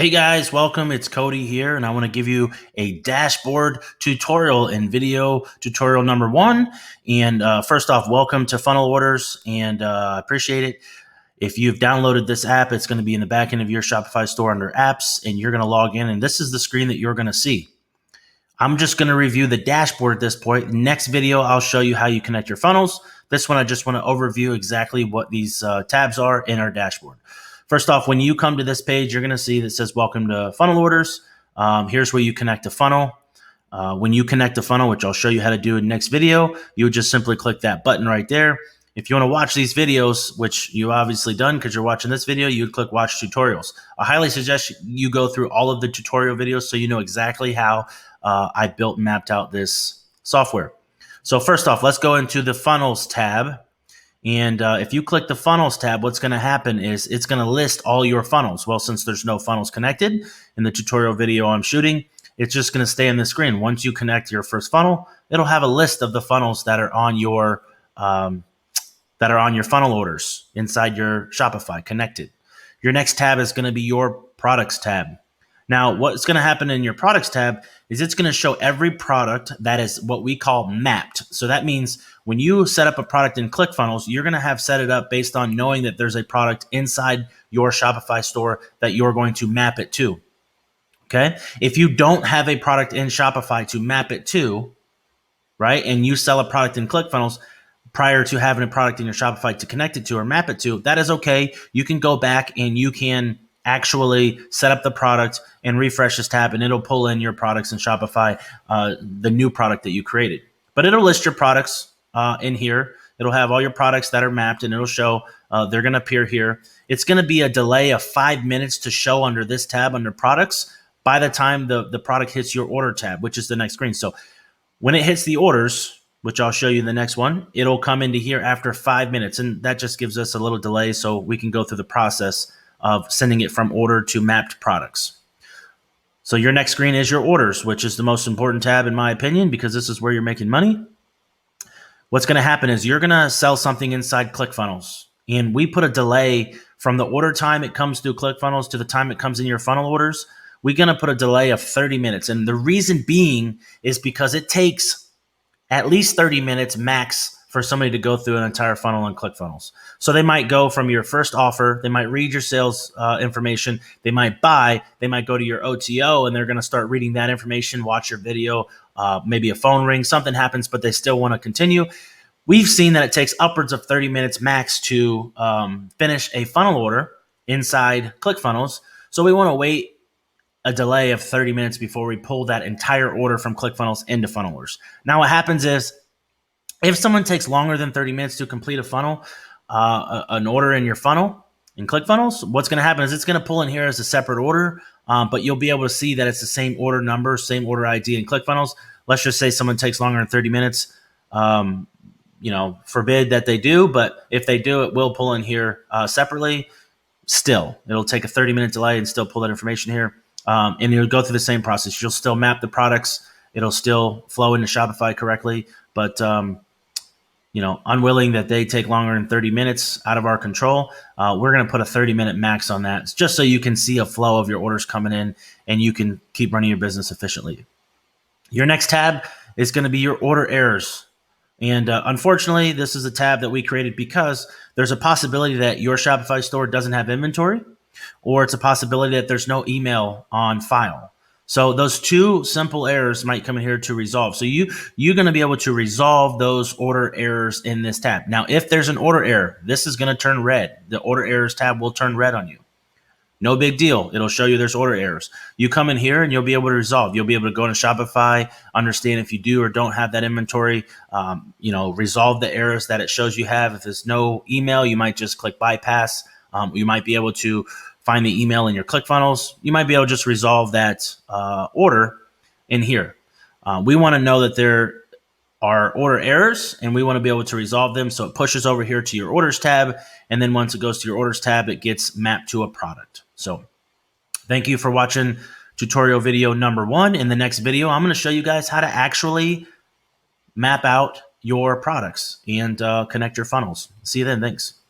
Hey guys, welcome. It's Cody here, and I want to give you a dashboard tutorial in video tutorial number one. And first off, welcome to Funnel Orders, and I appreciate it. If you've downloaded this app, it's going to be in the back end of your Shopify store under apps, and you're going to log in, and this is the screen that you're going to see. I'm just going to review the dashboard at this point. Next video, I'll show you how you connect your funnels. This one, I just want to overview exactly what these tabs are in our dashboard. First off, when you come to this page, you're going to see that says Welcome to Funnel Orders. Here's where you connect a funnel. When you connect a funnel, which I'll show you how to do in the next video, you would just simply click that button right there. If you want to watch these videos, which you obviously done because you're watching this video, you would click Watch Tutorials. I highly suggest you go through all of the tutorial videos so you know exactly how I built and mapped out this software. So first off, let's go into the Funnels tab. And if you click the Funnels tab, what's going to happen is it's going to list all your funnels. Well, since there's no funnels connected in the tutorial video I'm shooting, it's just going to stay on the screen. Once you connect your first funnel, it'll have a list of the funnels that are on your funnel orders inside your Shopify connected. Your next tab is going to be your Products tab. Now, what's going to happen in your Products tab is it's going to show every product that is what we call mapped. So that means when you set up a product in ClickFunnels, you're going to have set it up based on knowing that there's a product inside your Shopify store that you're going to map it to. Okay? If you don't have a product in Shopify to map it to, right, and you sell a product in ClickFunnels prior to having a product in your Shopify to connect it to or map it to, that is okay. You can go back and you can actually set up the product and refresh this tab, and it'll pull in your products in Shopify, the new product that you created. But it'll list your products in here. It'll have all your products that are mapped, and it'll show they're going to appear here. It's going to be a delay of 5 minutes to show under this tab under products by the time the product hits your order tab, which is the next screen. So when it hits the orders, which I'll show you in the next one, it'll come into here after 5 minutes, and that just gives us a little delay so we can go through the process of sending it from order to mapped products. So your next screen is your orders, which is the most important tab in my opinion, because this is where you're making money. What's going to happen is you're going to sell something inside ClickFunnels, and we put a delay from the order time it comes through ClickFunnels to the time it comes in your funnel orders. We're going to put a delay of 30 minutes. And the reason being is because it takes at least 30 minutes max for somebody to go through an entire funnel on ClickFunnels. So they might go from your first offer, they might read your sales information, they might buy, they might go to your OTO, and they're going to start reading that information, watch your video, maybe a phone ring, something happens, but they still want to continue. We've seen that it takes upwards of 30 minutes max to finish a funnel order inside ClickFunnels. So we want to wait a delay of 30 minutes before we pull that entire order from ClickFunnels into funnel orders. Now what happens is, if someone takes longer than 30 minutes to complete a funnel, an order in your funnel, in ClickFunnels, what's going to happen is it's going to pull in here as a separate order, but you'll be able to see that it's the same order number, same order ID in ClickFunnels. Let's just say someone takes longer than 30 minutes. Forbid that they do, but if they do, it will pull in here separately. Still, it'll take a 30-minute delay and still pull that information here. And you'll go through the same process. You'll still map the products. It'll still flow into Shopify correctly, but unwilling that they take longer than 30 minutes out of our control, we're going to put a 30-minute max on that, just so you can see a flow of your orders coming in and you can keep running your business efficiently. Your next tab is going to be your order errors. And unfortunately, this is a tab that we created because there's a possibility that your Shopify store doesn't have inventory, or it's a possibility that there's no email on file. So those two simple errors might come in here to resolve. So you're going to be able to resolve those order errors in this tab. Now, if there's an order error, this is going to turn red. The order errors tab will turn red on you. No big deal. It'll show you there's order errors. You come in here and you'll be able to resolve. You'll be able to go into Shopify, understand if you do or don't have that inventory, resolve the errors that it shows you have. If there's no email, you might just click bypass. You might be able to find the email in your ClickFunnels. You might be able to just resolve that order in here. We want to know that there are order errors, and we want to be able to resolve them. So it pushes over here to your orders tab. And then once it goes to your orders tab, it gets mapped to a product. So thank you for watching tutorial video number one. In the next video, I'm going to show you guys how to actually map out your products and connect your funnels. See you then. Thanks.